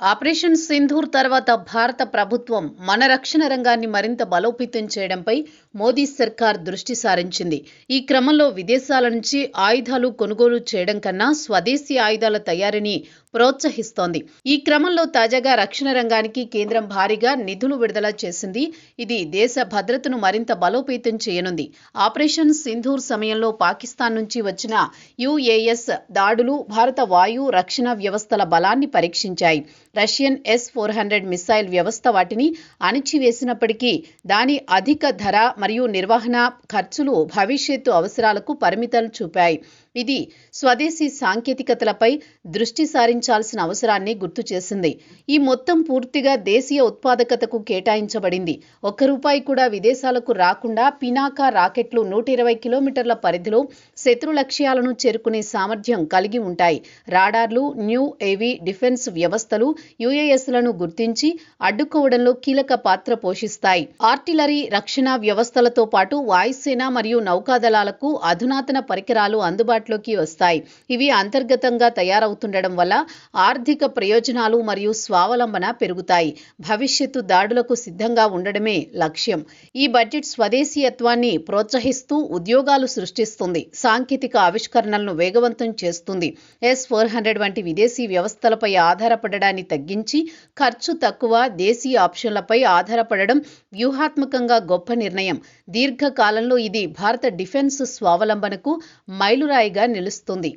Operation Sindoor తర్వాత భారత ప్రభుత్వం మన రక్షణ రంగాన్ని మరింత బలోపేతం చేయడంపై మోదీ సర్కార్ దృష్టి సారించింది. ఈ క్రమంలో విదేశాల నుంచి ఆయుధాలు కొనుగోలు చేయడం కన్నా స్వదేశీ ఆయుధాల తయారీని ప్రోత్సహిస్తోంది. ఈ క్రమంలో తాజాగా రక్షణ రంగానికి కేంద్రం భారీగా నిధులు విడుదల చేసింది. ఇది దేశ భద్రతను మరింత బలోపేతం చేయనుంది. ఆపరేషన్ సింధూర్ సమయంలో పాకిస్తాన్ నుంచి వచ్చిన యుఏఎస్ దాడులు భారత వాయు రక్షణ వ్యవస్థల బలాన్ని పరీక్షించాయి. రష్యన్ S-400 మిసైల్ వ్యవస్థ వాటిని అణిచివేసినప్పటికీ దాని అధిక ధర మరియు నిర్వహణ ఖర్చులు భవిష్యత్తు అవసరాలకు పరిమితం చూపాయి. ఇది స్వదేశీ సాంకేతికతలపై దృష్టి సారించాల్సిన అవసరాన్ని గుర్తు చేసింది. ఈ మొత్తం పూర్తిగా దేశీయ ఉత్పాదకతకు కేటాయించబడింది. ₹1 కూడా విదేశాలకు రాకుండా పినాకా రాకెట్లు 120 కిలోమీటర్ల పరిధిలో శత్రు లక్ష్యాలను చేరుకునే సామర్థ్యం కలిగి ఉంటాయి. రాడార్లు, న్యూ ఏవీ డిఫెన్స్ వ్యవస్థలు యుఏఎస్లను గుర్తించి అడ్డుకోవడంలో కీలక పాత్ర పోషిస్తాయి. ఆర్టిలరీ రక్షణ వ్యవస్థలతో పాటు వాయుసేన మరియు నౌకాదళాలకు అధునాతన పరికరాలు అందుబాటులోకి వస్తాయి. ఇవి అంతర్గతంగా తయారవుతుండడం వల్ల ఆర్థిక ప్రయోజనాలు మరియు స్వావలంబన పెరుగుతాయి. భవిష్యత్తు దాడులకు సిద్ధంగా ఉండడమే లక్ష్యం. ఈ బడ్జెట్ స్వదేశీయత్వాన్ని ప్రోత్సహిస్తూ ఉద్యోగాలు సృష్టిస్తుంది, సాంకేతిక ఆవిష్కరణలను వేగవంతం చేస్తుంది. S-400 వంటి విదేశీ వ్యవస్థలపై ఆధారపడడాన్ని తగ్గించి ఖర్చు తక్కువ దేశీయ ఆప్షన్లపై ఆధారపడడం వ్యూహాత్మకంగా గొప్ప నిర్ణయం. దీర్ఘకాలంలో ఇది భారత డిఫెన్స్ స్వావలంబనకు మైలురాయిగా నిలుస్తుంది.